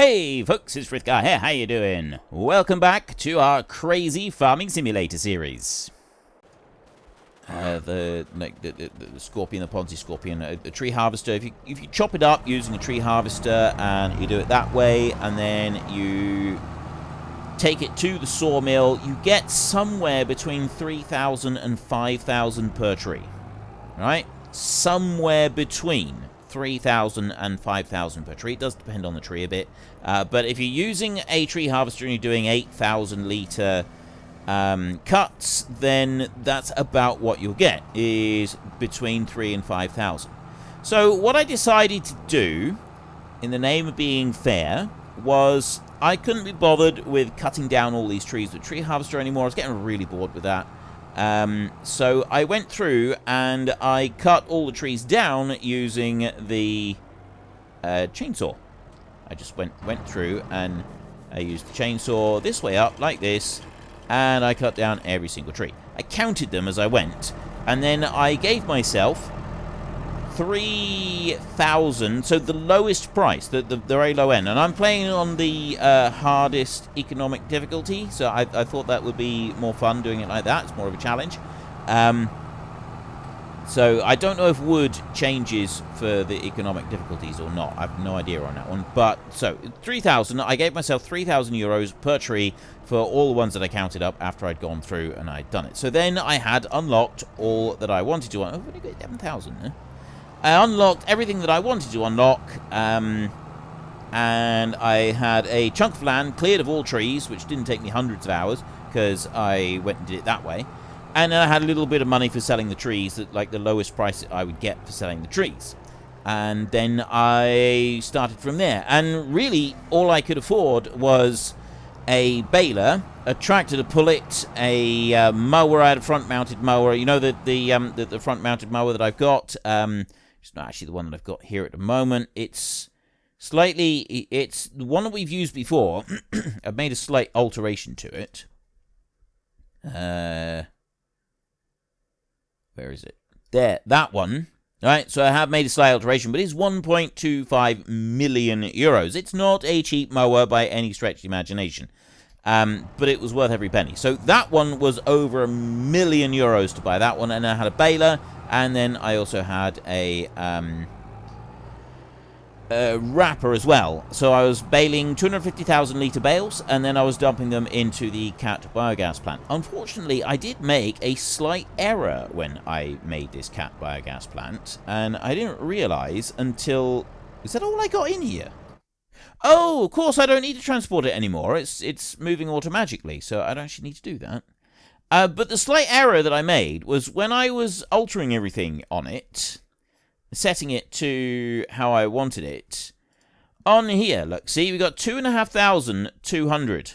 Hey folks, it's Frithgar here, how you doing? Welcome back to our crazy farming simulator series. The scorpion, the Ponzi scorpion, the tree harvester, if you chop it up using a tree harvester and you do it that way, and then you take it to the sawmill, you get somewhere between 3,000 and 5,000 per tree, right? Somewhere between 3,000 and 5,000 per tree. It does depend on the tree a bit. But if you're using a tree harvester and you're doing 8,000 litre cuts, then that's about what you'll get, is between 3,000 and 5,000. So what I decided to do, in the name of being fair, was I couldn't be bothered with cutting down all these trees with tree harvester anymore. I was getting really bored with that. So I went through and I cut all the trees down using the chainsaw. I just went through and I used the chainsaw this way up like this, and I cut down every single tree. I counted them as I went, and then I gave myself 3,000, so the lowest price, the very low end, and I'm playing on the hardest economic difficulty, so I thought that would be more fun doing it like that. It's more of a challenge. So I don't know if wood changes for the economic difficulties or not. I have no idea on that one. But so 3,000, I gave myself 3,000 euros per tree for all the ones that I counted up after I'd gone through and I'd done it. So then I had unlocked all that I wanted to. Oh, I've only got 7,000, huh? I unlocked everything that I wanted to unlock, and I had a chunk of land cleared of all trees, which didn't take me hundreds of hours, because I went and did it that way. And then I had a little bit of money for selling the trees, like the lowest price that I would get for selling the trees. And then I started from there. And really, all I could afford was a baler, a tractor to pull it, a mower. I had a front-mounted mower. You know, the front-mounted mower that I've got. It's not actually the one that I've got here at the moment. It's the one that we've used before. I've made a slight alteration to it. Where is it? There, that one. All right, so I have made a slight alteration, but it's 1.25 million euros. It's not a cheap mower by any stretch of the imagination. But it was worth every penny. So that one was over €1 million to buy that one, and I had a baler, and then I also had a wrapper as well. So I was baling 250,000 litre bales, and then I was dumping them into the cat biogas plant. Unfortunately, I did make a slight error when I made this cat biogas plant, and I didn't realise until... Is that all I got in here? Oh, of course, I don't need to transport it anymore. It's moving automatically, so I don't actually need to do that. But the slight error that I made was when I was altering everything on it, setting it to how I wanted it. On here, look, see, we got 2,200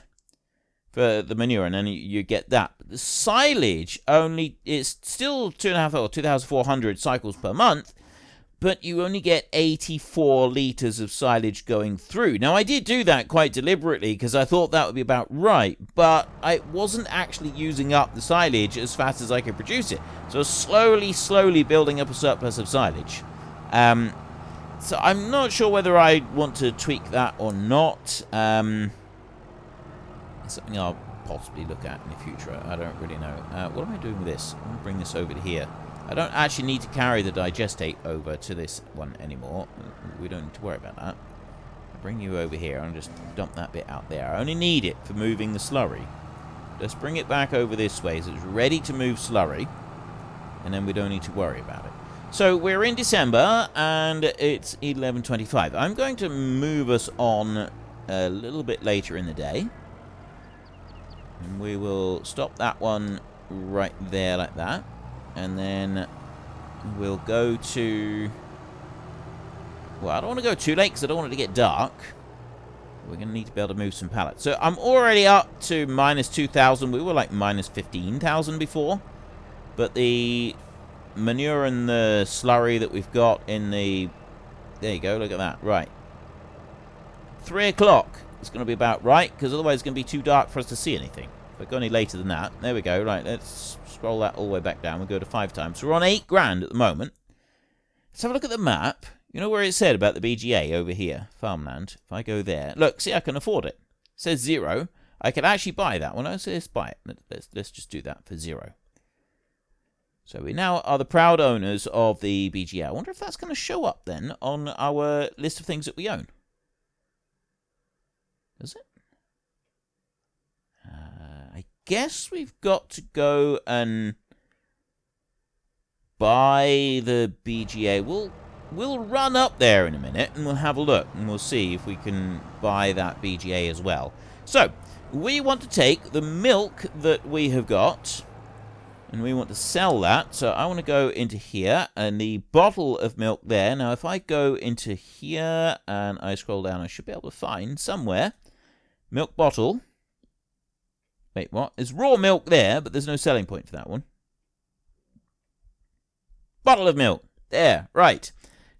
for the manure, and then you get that. But the silage only is still 2,500 or 2,400 cycles per month, but you only get 84 litres of silage going through. Now, I did do that quite deliberately because I thought that would be about right, but I wasn't actually using up the silage as fast as I could produce it. So slowly building up a surplus of silage. So I'm not sure whether I want to tweak that or not. It's something I'll possibly look at in the future. I don't really know. What am I doing with this? I'm going to bring this over to here. I don't actually need to carry the digestate over to this one anymore. We don't need to worry about that. I'll bring you over here and just dump that bit out there. I only need it for moving the slurry. Just bring it back over this way so it's ready to move slurry. And then we don't need to worry about it. So we're in December and it's 11:25. I'm going to move us on a little bit later in the day. And we will stop that one right there like that. And then we'll go to... Well, I don't want to go too late because I don't want it to get dark. We're going to need to be able to move some pallets. So I'm already up to minus 2,000. We were like minus 15,000 before. But the manure and the slurry that we've got in the... There you go, look at that. Right. 3 o'clock. It's going to be about right, because otherwise it's going to be too dark for us to see anything. If I go any later than that. There we go. Right, let's scroll that all the way back down. We'll go to 5 times. So we're on 8 grand at the moment. Let's have a look at the map. You know where it said about the BGA over here? Farmland. If I go there. Look, see, I can afford it. It says 0. I could actually buy that one. Let's buy it. Let's just do that for 0. So we now are the proud owners of the BGA. I wonder if that's going to show up then on our list of things that we own. Does it? I guess we've got to go and buy the BGA. We'll run up there in a minute and we'll have a look and we'll see if we can buy that BGA as well. So, we want to take the milk that we have got and we want to sell that. So I want to go into here and the bottle of milk there. Now, if I go into here and I scroll down, I should be able to find somewhere milk bottle. Wait, what? There's raw milk there, but there's no selling point for that one. Bottle of milk. There, right.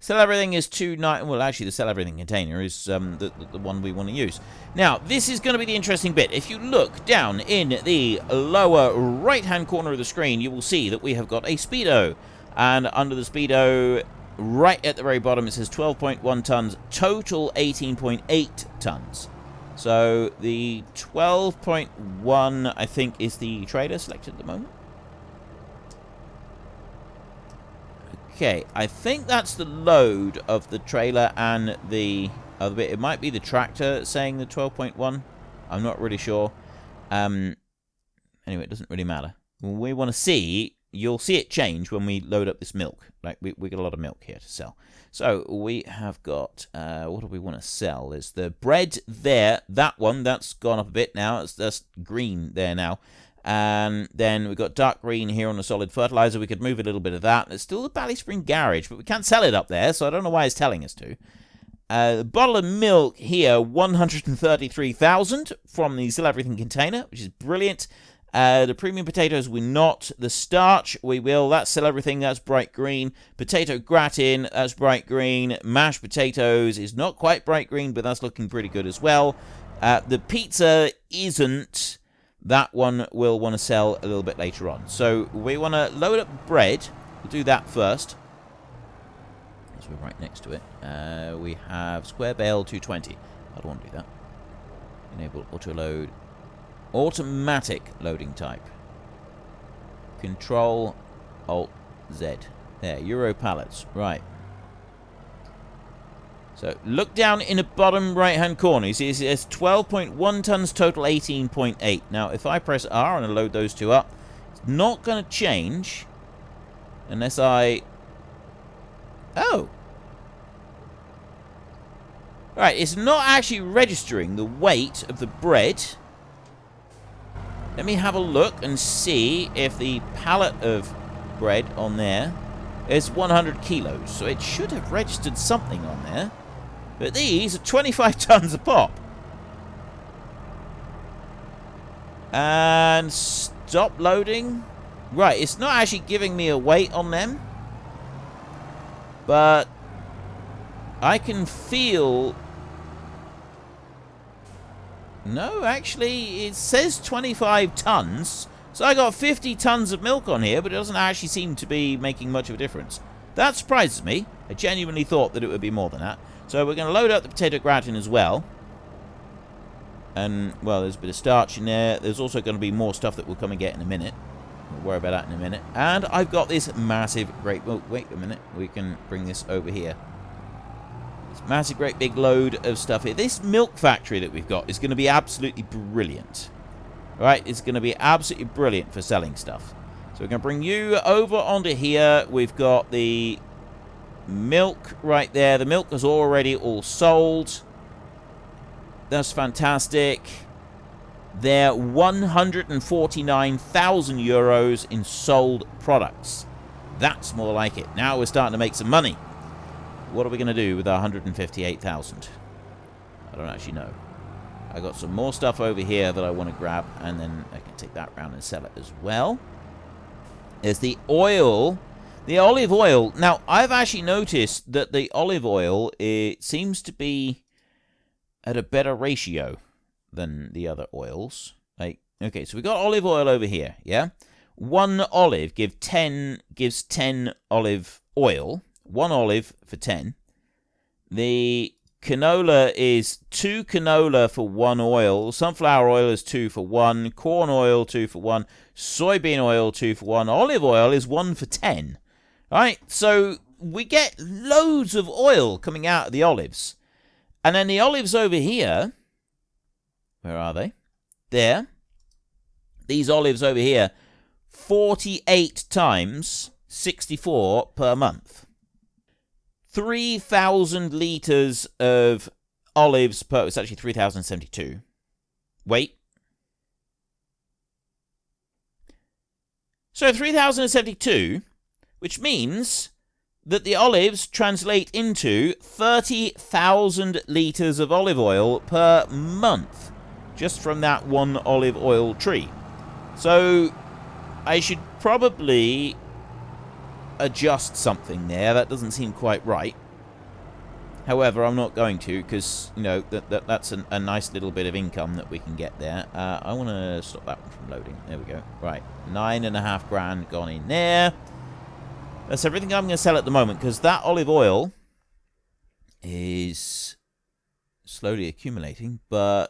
Sell everything is 2.9. Well, actually, the sell everything container is the one we want to use. Now, this is going to be the interesting bit. If you look down in the lower right-hand corner of the screen, you will see that we have got a speedo. And under the speedo, right at the very bottom, it says 12.1 tons, total 18.8 tons. So the 12.1, I think, is the trailer selected at the moment. Okay, I think that's the load of the trailer and the other bit. It might be the tractor saying the 12.1. I'm not really sure. Anyway, it doesn't really matter. We want to see, you'll see it change when we load up this milk. Like, we got a lot of milk here to sell. So, we have got, what do we want to sell? There's the bread there. That one, that's gone up a bit now. That's green there now. And then we've got dark green here on the solid fertilizer. We could move a little bit of that. It's still the BallySpring garage, but we can't sell it up there, so I don't know why it's telling us to. The bottle of milk here, 133,000 from the Sell Everything container, which is brilliant. The premium potatoes, we're not. The starch, we will. That's Sell Everything, that's bright green. Potato gratin, that's bright green. Mashed potatoes is not quite bright green, but that's looking pretty good as well. The pizza isn't. That one we'll want to sell a little bit later on. So we want to load up bread. We'll do that first. Because we're right next to it. We have square bale 220. I don't want to do that. Enable auto load. Automatic loading type. Control Alt Z. There, Euro pallets. Right. So, look down in the bottom right-hand corner. You see, it says 12.1 tons, total 18.8. Now, if I press R and I load those two up, it's not going to change unless I... Oh! Right, it's not actually registering the weight of the bread. Let me have a look and see if the pallet of bread on there is 100 kilos. So, it should have registered something on there. But these are 25 tons a pop. And stop loading. Right, it's not actually giving me a weight on them. But I can feel... No, actually, it says 25 tons. So I got 50 tons of milk on here, but it doesn't actually seem to be making much of a difference. That surprises me. I genuinely thought that it would be more than that. So we're going to load up the potato gratin as well. And, well, there's a bit of starch in there. There's also going to be more stuff that we'll come and get in a minute. We'll worry about that in a minute. And I've got this massive, great... Oh, wait a minute. We can bring this over here. This massive, great big load of stuff here. This milk factory that we've got is going to be absolutely brilliant. Right? It's going to be absolutely brilliant for selling stuff. So we're going to bring you over onto here. We've got the... milk right there. The milk is already all sold. That's fantastic. They're 149,000 euros in sold products. That's more like it. Now we're starting to make some money. What are we going to do with our 158,000? I don't actually know. I got some more stuff over here that I want to grab, and then I can take that round and sell it as well. There's the oil. The olive oil. Now, I've actually noticed that the olive oil, it seems to be at a better ratio than the other oils. Like, okay, so we got olive oil over here, yeah? One olive gives 10 olive oil. One olive for 10. The canola is 2 canola for 1 oil. Sunflower oil is 2 for 1. Corn oil, 2 for 1. Soybean oil, 2 for 1. Olive oil is 1 for 10. Right? So we get loads of oil coming out of the olives. And then the olives over here, where are they? There. These olives over here, 48 times 64 per month. 3,000 litres of olives per... It's actually 3,072. Wait. So 3,072, which means that the olives translate into 30,000 litres of olive oil per month, just from that one olive oil tree. So I should probably adjust something there. That doesn't seem quite right. However, I'm not going to, because, you know, that's a nice little bit of income that we can get there. I want to stop that one from loading. There we go. Right, 9.5 grand gone in there. That's everything I'm going to sell at the moment, because that olive oil is slowly accumulating, but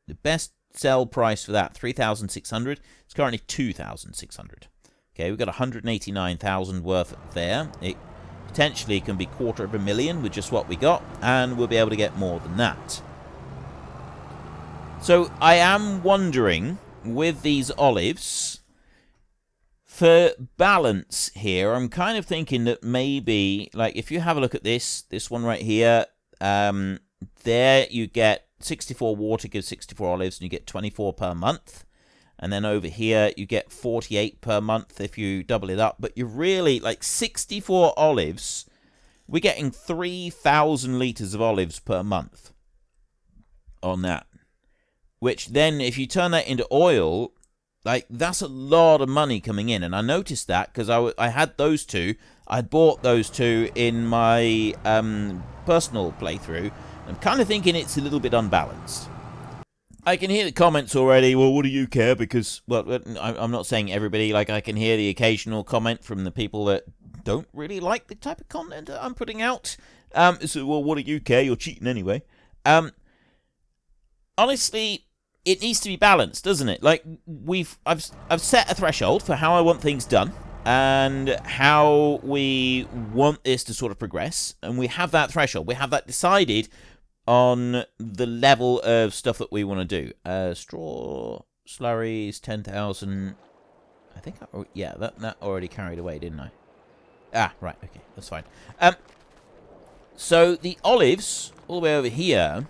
the best sell price for that, 3,600. It's currently 2,600. Okay, we've got 189,000 worth there. It potentially can be $250,000 with just what we got, and we'll be able to get more than that. So I am wondering, with these olives, for balance here, I'm kind of thinking that maybe, like, if you have a look at this one right here, there you get 64 water gives 64 olives, and you get 24 per month. And then over here, you get 48 per month if you double it up. But you're really, like, 64 olives, we're getting 3,000 litres of olives per month on that. Which then, if you turn that into oil, like, that's a lot of money coming in. And I noticed that because I had those two. I'd bought those two in my personal playthrough. I'm kind of thinking it's a little bit unbalanced. I can hear the comments already, well, what do you care? Because, well, I'm not saying everybody. Like, I can hear the occasional comment from the people that don't really like the type of content that I'm putting out. So, well, what do you care? You're cheating anyway. Honestly, it needs to be balanced, doesn't it? Like, I've set a threshold for how I want things done and how we want this to sort of progress. And we have that threshold. We have that decided on the level of stuff that we want to do. Straw slurries, 10,000. I think, yeah, that already carried away, didn't I? Ah, right, okay, that's fine. So the olives, all the way over here,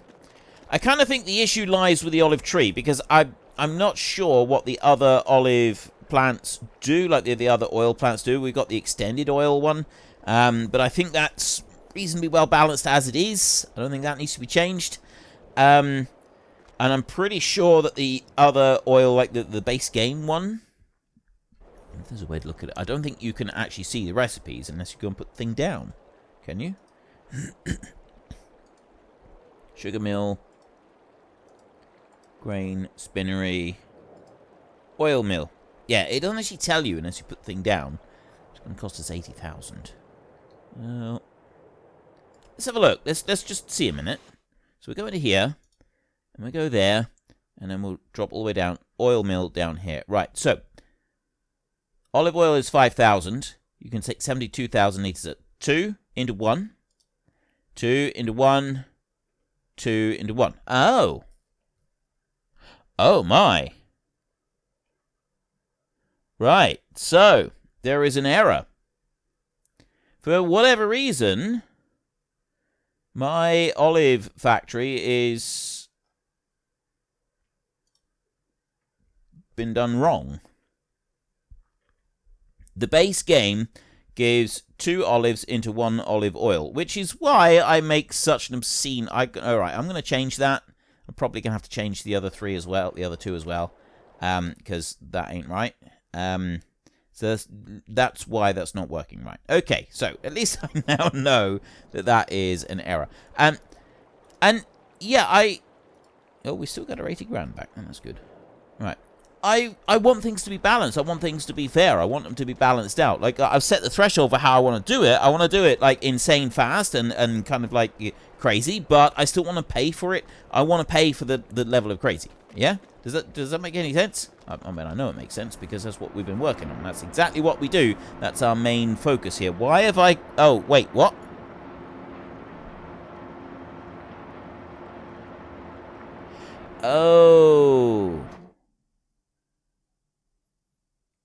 I kind of think the issue lies with the olive tree, because I'm not sure what the other olive plants do, like the other oil plants do. We've got the extended oil one, but I think that's reasonably well balanced as it is. I don't think that needs to be changed. And I'm pretty sure that the other oil, like the base game one, if there's a way to look at it, I don't think you can actually see the recipes unless you go and put the thing down. Can you? Sugar mill, grain, spinnery, oil mill. Yeah, it doesn't actually tell you unless you put the thing down. It's going to cost us 80,000. Well, let's have a look. Let's just see a minute. So we go into here, and we go there, and then we'll drop all the way down. Oil mill down here. Right, so olive oil is 5,000. You can take 72,000 litres at 2 into 1. 2 into 1. 2 into 1. Oh. Oh, my. Right, so there is an error. For whatever reason, my olive factory is been done wrong. The base game gives 2 olives into 1 olive oil, which is why I make such an obscene... Alright, I'm going to change that. I'm probably going to have to change the other 3 as well, the other 2 as well, because that ain't right. So that's why that's not working right. Okay, so at least I now know that that is an error. And yeah, oh, we still got our 80 grand back. Oh, that's good. Right. I want things to be balanced. I want things to be fair. I want them to be balanced out. Like, I've set the threshold for how I want to do it. I want to do it, like, insane fast and kind of, like, crazy, but I still want to pay for it. I want to pay for the level of crazy. Yeah? Does that make any sense? I mean, I know it makes sense because that's what we've been working on. That's exactly what we do. That's our main focus here. Why have I... Oh, wait, what? Oh...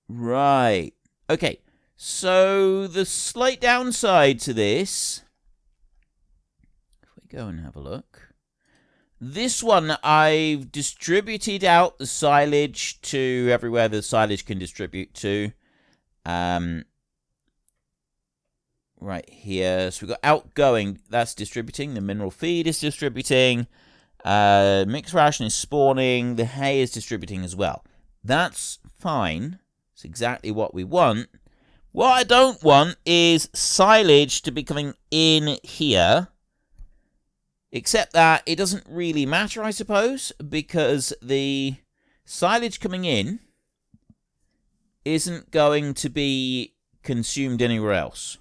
Right. Okay. So the slight downside to this, if we go and have a look, this one I've distributed out the silage to everywhere the silage can distribute to. Right here. So we've got outgoing, that's distributing. The mineral feed is distributing. Mixed ration is spawning. The hay is distributing as well. That's fine. It's exactly what we want. What I don't want is silage to be coming in here. Except that it doesn't really matter, I suppose, because the silage coming in isn't going to be consumed anywhere else.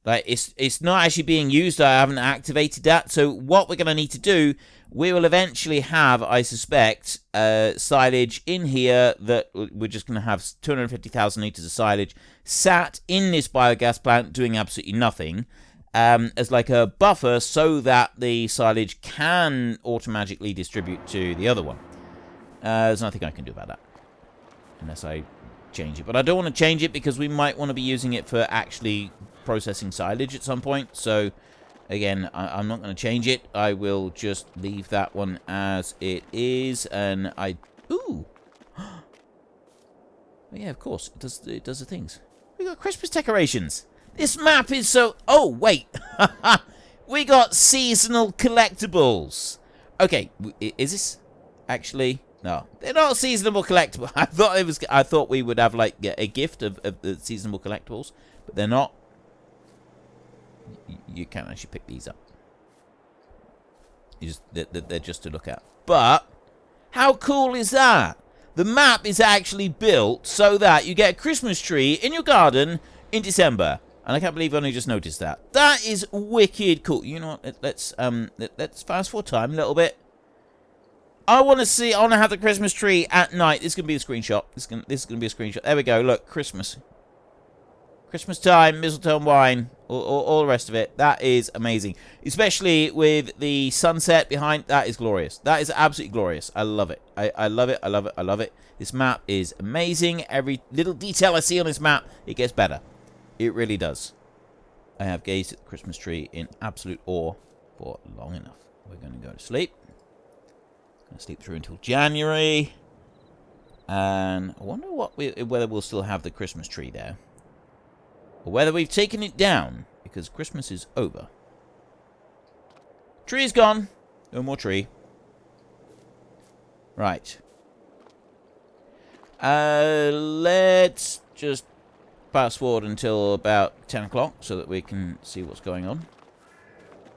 Like, it's not actually being used. I haven't activated that. So what we're going to need to do, we will eventually have, I suspect, silage in here that we're just going to have 250,000 litres of silage sat in this biogas plant doing absolutely nothing as like a buffer so that the silage can automatically distribute to the other one. There's nothing I can do about that unless I change it. But I don't want to change it because we might want to be using it for actually processing silage at some point. So again, I'm not going to change it. I will just leave that one as it is. And ooh. Yeah, of course. It does the things. We got Christmas decorations. This map is so... Oh, wait. We got seasonal collectibles. Okay, is this actually... No, they're not seasonable collectibles. I thought we would have, like, a gift of the seasonable collectibles. But they're not. You can't actually pick these up. They're just to look at. But how cool is that? The map is actually built so that you get a Christmas tree in your garden in December. And I can't believe I only just noticed that. That is wicked cool. You know what? Let's fast forward time a little bit. I want to have the Christmas tree at night. This is going to be a screenshot. This is going to be a screenshot. There we go. Look, Christmas. Christmas time, mistletoe and wine, all the rest of it. That is amazing. Especially with the sunset behind. That is glorious. That is absolutely glorious. I love it. I love it. I love it. I love it. This map is amazing. Every little detail I see on this map, it gets better. It really does. I have gazed at the Christmas tree in absolute awe for long enough. We're going to go to sleep. Going to sleep through until January. And I wonder whether we'll still have the Christmas tree there. Or whether we've taken it down, because Christmas is over. Tree is gone. No more tree. Right. Let's just fast forward until about 10 o'clock so that we can see what's going on.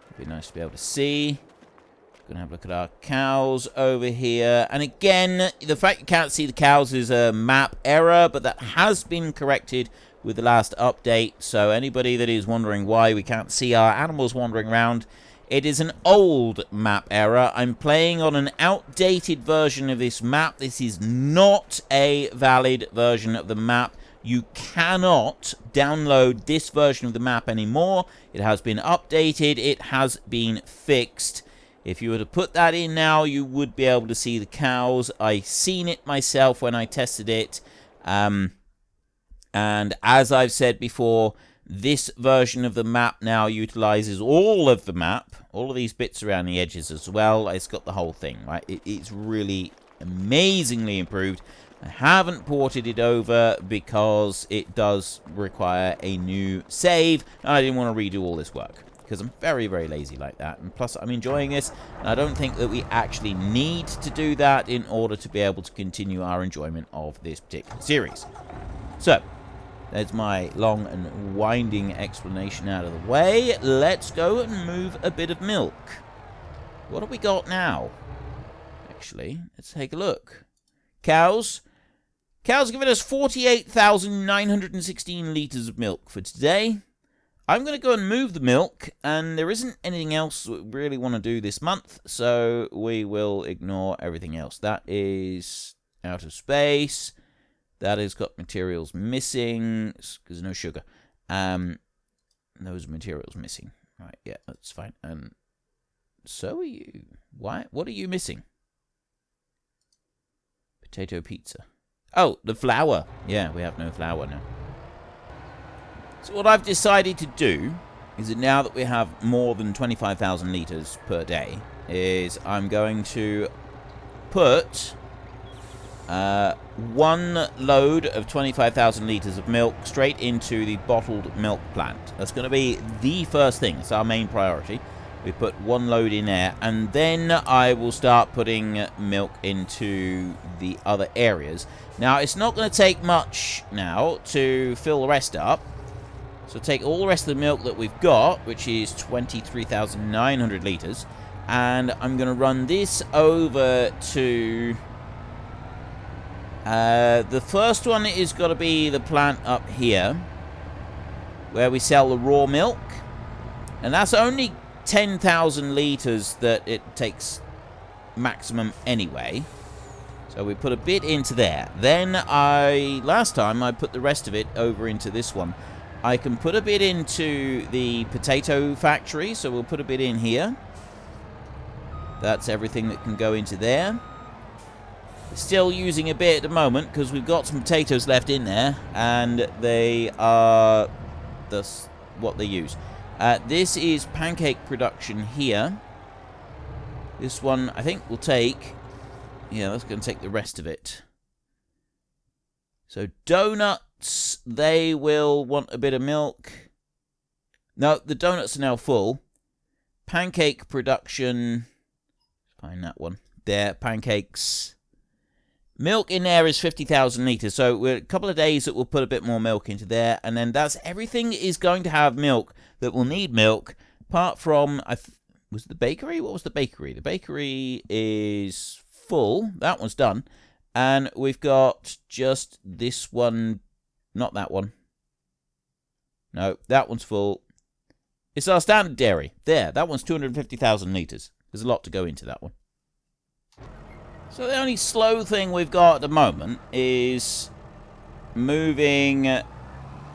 It'd be nice to be able to see. Gonna have a look at our cows over here. And again, the fact you can't see the cows is a map error, but that has been corrected with the last update. So anybody that is wondering why we can't see our animals wandering around, it is an old map error. I'm playing on an outdated version of this map. This is not a valid version of the map. You cannot download this version of the map anymore. It has been updated. It has been fixed. If you were to put that in now, you would be able to see the cows. I seen it myself when I tested it. And as I've said before, this version of the map now utilizes all of the map, all of these bits around the edges as well. It's got the whole thing, right? It's really amazingly improved. I haven't ported it over because it does require a new save, and I didn't want to redo all this work because I'm very, very lazy like that. And plus, I'm enjoying this, and I don't think that we actually need to do that in order to be able to continue our enjoyment of this particular series. So, there's my long and winding explanation out of the way. Let's go and move a bit of milk. What have we got now? actually. Let's take a look. Cows. Cows giving us 48,916 litres of milk for today. I'm going to go and move the milk, and there isn't anything else we really want to do this month, so we will ignore everything else. That is out of space. That has got materials missing, because there's no sugar. Those materials missing. Right, yeah, that's fine. And so are you. Why? What are you missing? Potato pizza. Oh, the flour. Yeah, we have no flour now. So what I've decided to do is that now that we have more than 25,000 litres per day, is I'm going to put one load of 25,000 litres of milk straight into the bottled milk plant. That's going to be the first thing. It's our main priority. We put one load in there, and then I will start putting milk into the other areas. Now, it's not going to take much now to fill the rest up. So take all the rest of the milk that we've got, which is 23,900 litres, and I'm going to run this over to... the first one is going to be the plant up here, where we sell the raw milk, and that's only 10,000 litres that it takes maximum anyway. So we put a bit into there. Then last time I put the rest of it over into this one. I can put a bit into the potato factory, so we'll put a bit in here. That's everything that can go into there. Still using a bit at the moment because we've got some potatoes left in there, and they are what they use. This is pancake production here. This one, I think, will take... Yeah, that's going to take the rest of it. So, donuts, they will want a bit of milk. No, the donuts are now full. Pancake production... Find that one. There, pancakes. Milk in there is 50,000 litres. So, we're a couple of days that we'll put a bit more milk into there. And then that's everything is going to have milk that will need milk. Apart from... was it the bakery? What was the bakery? The bakery is full. That one's done. And we've got just this one. Not that one. No, that one's full. It's our standard dairy. There, that one's 250,000 litres. There's a lot to go into that one. So the only slow thing we've got at the moment is moving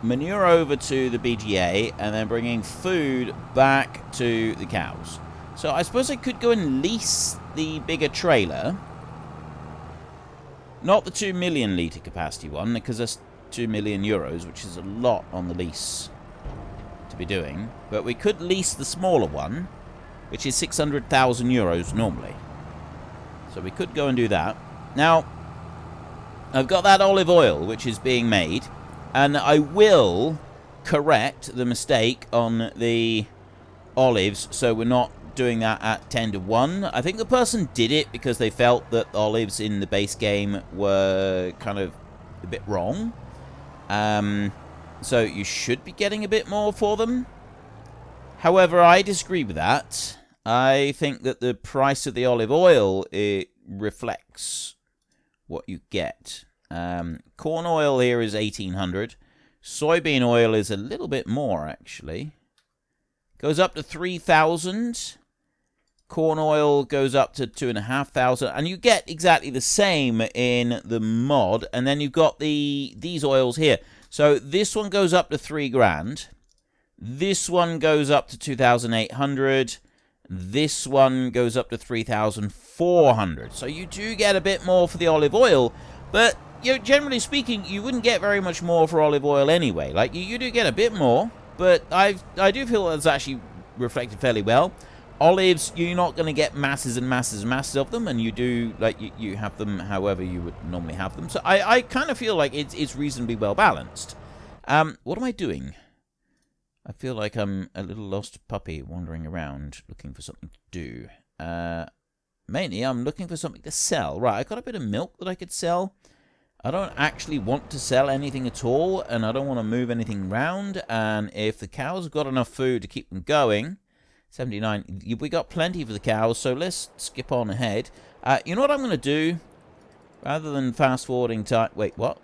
manure over to the BGA and then bringing food back to the cows. So I suppose I could go and lease the bigger trailer. Not the 2 million litre capacity one, because that's 2 million euros, which is a lot on the lease to be doing. But we could lease the smaller one, which is 600,000 euros normally. So we could go and do that. Now, I've got that olive oil, which is being made. And I will correct the mistake on the olives, so we're not doing that at 10 to 1. I think the person did it because they felt that the olives in the base game were kind of a bit wrong. So you should be getting a bit more for them. However, I disagree with that. I think that the price of the olive oil, it reflects what you get. Corn oil here is 1,800. Soybean oil is a little bit more, actually. Goes up to 3,000. Corn oil goes up to 2,500. And you get exactly the same in the mod. And then you've got these oils here. So this one goes up to 3 grand. This one goes up to 2,800. This one goes up to 3,400. So you do get a bit more for the olive oil. But, you know, generally speaking, you wouldn't get very much more for olive oil anyway. Like, you do get a bit more. But I do feel that's actually reflected fairly well. Olives, you're not going to get masses and masses and masses of them. And you do, like, you have them however you would normally have them. So I kind of feel like it's reasonably well balanced. What am I doing? I feel like I'm a little lost puppy wandering around looking for something to do. Mainly, I'm looking for something to sell. Right, I got a bit of milk that I could sell. I don't actually want to sell anything at all, and I don't want to move anything around. And if the cows have got enough food to keep them going, 79. We got plenty for the cows, so let's skip on ahead. You know what I'm going to do? Rather than fast-forwarding time... Wait, what?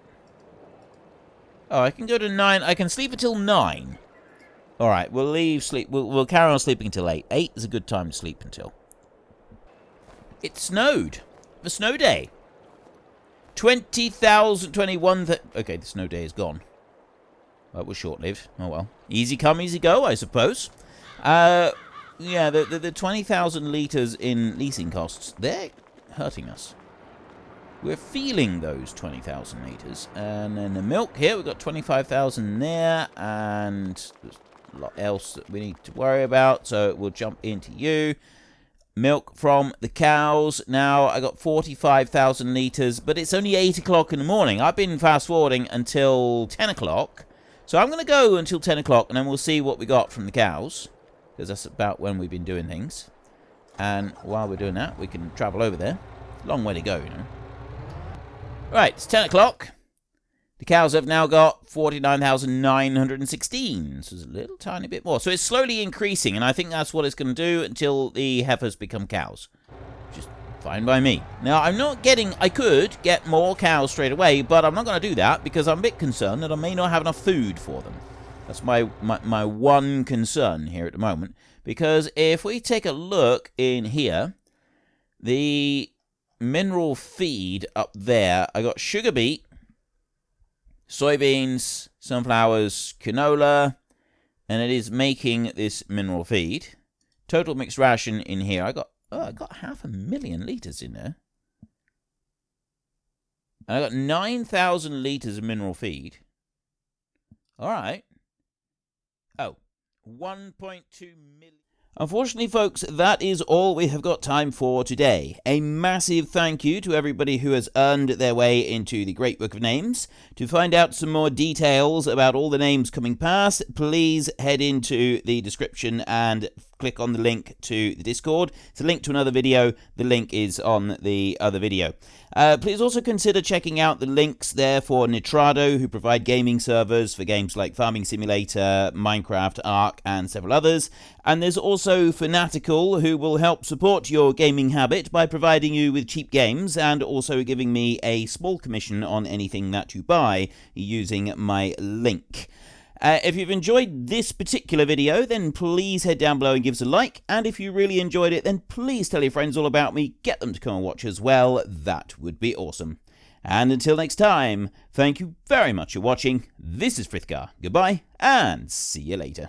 Oh, I can go to 9. I can sleep until 9. Alright, we'll leave sleep. We'll carry on sleeping until 8. 8 is a good time to sleep until. It snowed. The snow day. 20,000... 21... Okay, the snow day is gone. That was short-lived. Oh, well. Easy come, easy go, I suppose. Yeah, the 20,000 litres in leasing costs, they're hurting us. We're feeling those 20,000 litres. And then the milk here, we've got 25,000 there. And there's a lot else that we need to worry about. So we'll jump into you. Milk from the cows. Now, I got 45,000 litres, but it's only 8 o'clock in the morning. I've been fast-forwarding until 10 o'clock. So I'm going to go until 10 o'clock, and then we'll see what we got from the cows. Because that's about when we've been doing things. And while we're doing that, we can travel over there. Long way to go, you know. Right, it's 10 o'clock. The cows have now got 49,916. So it's a little tiny bit more. So it's slowly increasing, and I think that's what it's going to do until the heifers become cows. Just fine by me. Now, I'm not getting... I could get more cows straight away, but I'm not going to do that because I'm a bit concerned that I may not have enough food for them. That's my one concern here at the moment. Because if we take a look in here, the mineral feed up there, I got sugar beet, soybeans, sunflowers, canola, and it is making this mineral feed. Total mixed ration in here, I got 500,000 litres in there. And I got 9,000 litres of mineral feed. All right. Oh, 1.2 million. Unfortunately, folks, that is all we have got time for today. A massive thank you to everybody who has earned their way into the Great Book of Names. To find out some more details about all the names coming past, please head into the description and click on the link to the Discord. It's a link to another video. The link is on the other video. Please also consider checking out the links there for Nitrado, who provide gaming servers for games like Farming Simulator, Minecraft, Ark, and several others. And there's also Fanatical, who will help support your gaming habit by providing you with cheap games and also giving me a small commission on anything that you buy using my link. If you've enjoyed this particular video, then please head down below and give us a like. And if you really enjoyed it, then please tell your friends all about me. Get them to come and watch as well. That would be awesome. And until next time, thank you very much for watching. This is Frithgar. Goodbye, and see you later.